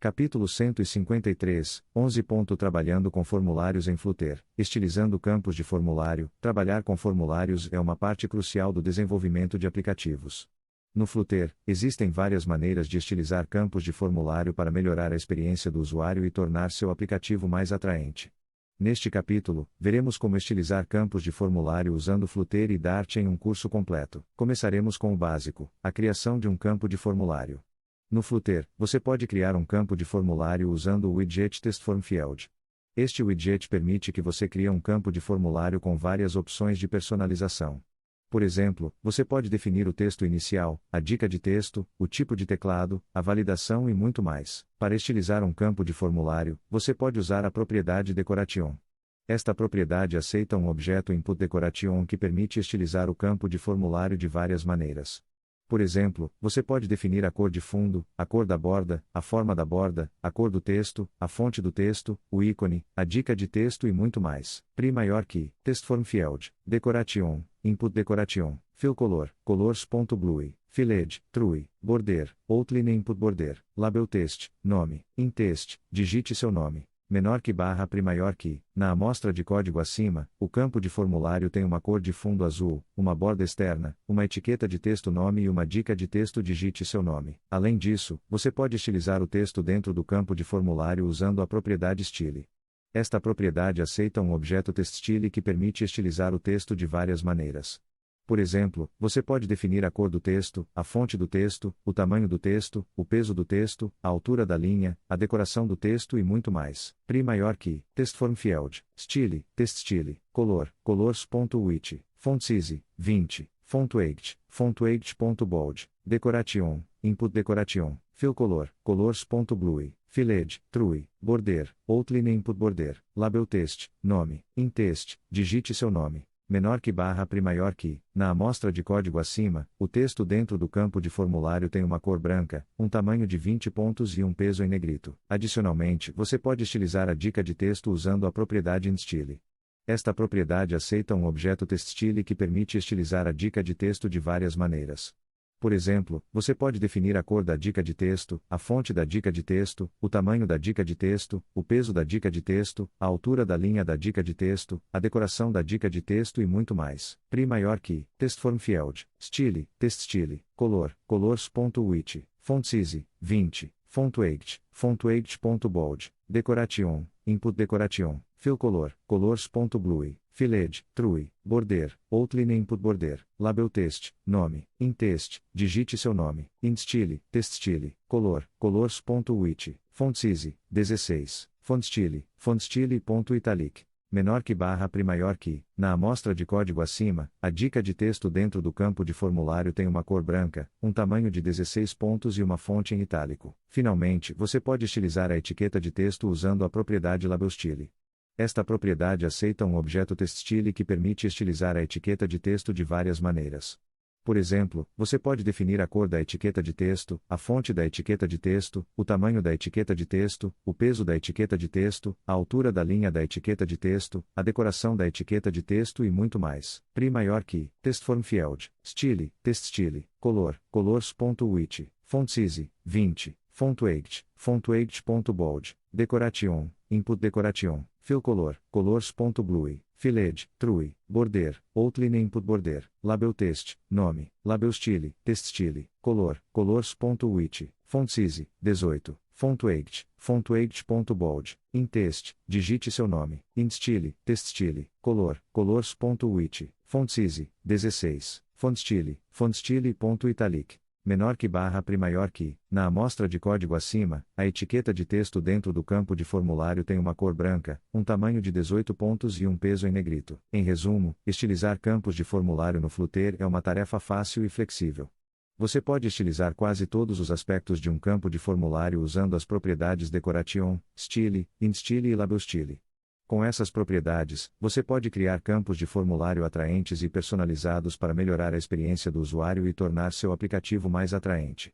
Capítulo 153, 11. Trabalhando com formulários em Flutter, estilizando campos de formulário. Trabalhar com formulários é uma parte crucial do desenvolvimento de aplicativos. No Flutter, existem várias maneiras de estilizar campos de formulário para melhorar a experiência do usuário e tornar seu aplicativo mais atraente. Neste capítulo, veremos como estilizar campos de formulário usando Flutter e Dart em um curso completo. Começaremos com o básico, a criação de um campo de formulário. No Flutter, você pode criar um campo de formulário usando o widget TestFormField. Este widget permite que você crie um campo de formulário com várias opções de personalização. Por exemplo, você pode definir o texto inicial, a dica de texto, o tipo de teclado, a validação e muito mais. Para estilizar um campo de formulário, você pode usar a propriedade Decoration. Esta propriedade aceita um objeto InputDecoration que permite estilizar o campo de formulário de várias maneiras. Por exemplo, você pode definir a cor de fundo, a cor da borda, a forma da borda, a cor do texto, a fonte do texto, o ícone, a dica de texto e muito mais. Pri maior que, TestFormField, Decoration, InputDecoration, FillColor, Colors.blue, Filled, True, Border, Outline InputBorder, LabelText, nome, InText, digite seu nome. Menor que barra Pri maior que, na amostra de código acima, o campo de formulário tem uma cor de fundo azul, uma borda externa, uma etiqueta de texto nome e uma dica de texto digite seu nome. Além disso, você pode estilizar o texto dentro do campo de formulário usando a propriedade Style. Esta propriedade aceita um objeto TestStyle que permite estilizar o texto de várias maneiras. Por exemplo, você pode definir a cor do texto, a fonte do texto, o tamanho do texto, o peso do texto, a altura da linha, a decoração do texto e muito mais. Pri maior que, TestFormField, Style, TestStyle, Color, Colors.width, FontSize, 20, FontWeight, FontWeight.bold, Decoration, InputDecoration, FillColor, Colors.blue, Filled, True, Border, Outline InputBorder, LabelText, nome, InText, digite seu nome. Menor que barra Pri maior que, na amostra de código acima, o texto dentro do campo de formulário tem uma cor branca, um tamanho de 20 pontos e um peso em negrito. Adicionalmente, você pode estilizar a dica de texto usando a propriedade InStyle. Esta propriedade aceita um objeto TestStyle que permite estilizar a dica de texto de várias maneiras. Por exemplo, você pode definir a cor da dica de texto, a fonte da dica de texto, o tamanho da dica de texto, o peso da dica de texto, a altura da linha da dica de texto, a decoração da dica de texto e muito mais. Pri maior que, TestFormField, Style, TestStyle, Color, Colors.width, FontSize, 20, FontWeight, FontWeight.bold, Decoration, InputDecoration, FillColor, Colors.blue, Filled, True, Border, Outline InputBorder, LabelText, nome, InText, digite seu nome, InStyle, TestStyle, Color, Colors.width, FontSize, 16, FontStyle, FontStyle.italic. Menor que barra Pri maior que, na amostra de código acima, a dica de texto dentro do campo de formulário tem uma cor branca, um tamanho de 16 pontos e uma fonte em itálico. Finalmente, você pode estilizar a etiqueta de texto usando a propriedade LabelStyle. Esta propriedade aceita um objeto TestStyle que permite estilizar a etiqueta de texto de várias maneiras. Por exemplo, você pode definir a cor da etiqueta de texto, a fonte da etiqueta de texto, o tamanho da etiqueta de texto, o peso da etiqueta de texto, a altura da linha da etiqueta de texto, a decoração da etiqueta de texto e muito mais. Pri maior que, TestFormField, Style, TestStyle, Color, Colors.width, FontSize, 20, FontWeight, FontWeight.bold, Decoration, InputDecoration, FillColor, Colors.blue, Filled, True, Border, Outline InputBorder, LabelText, nome, LabelStyle, TestStyle, Color, Colors.width, FontSize, 18, FontWeight, FontWeight.bold, InText, digite seu nome, InStyle, TestStyle, Color, Colors.width, FontSize, 16, FontStyle, FontStyle.italic. Menor que barra Pri maior que, na amostra de código acima, a etiqueta de texto dentro do campo de formulário tem uma cor branca, um tamanho de 18 pontos e um peso em negrito. Em resumo, estilizar campos de formulário no Flutter é uma tarefa fácil e flexível. Você pode estilizar quase todos os aspectos de um campo de formulário usando as propriedades Decoration, Style, InStyle e LabelStyle. Com essas propriedades, você pode criar campos de formulário atraentes e personalizados para melhorar a experiência do usuário e tornar seu aplicativo mais atraente.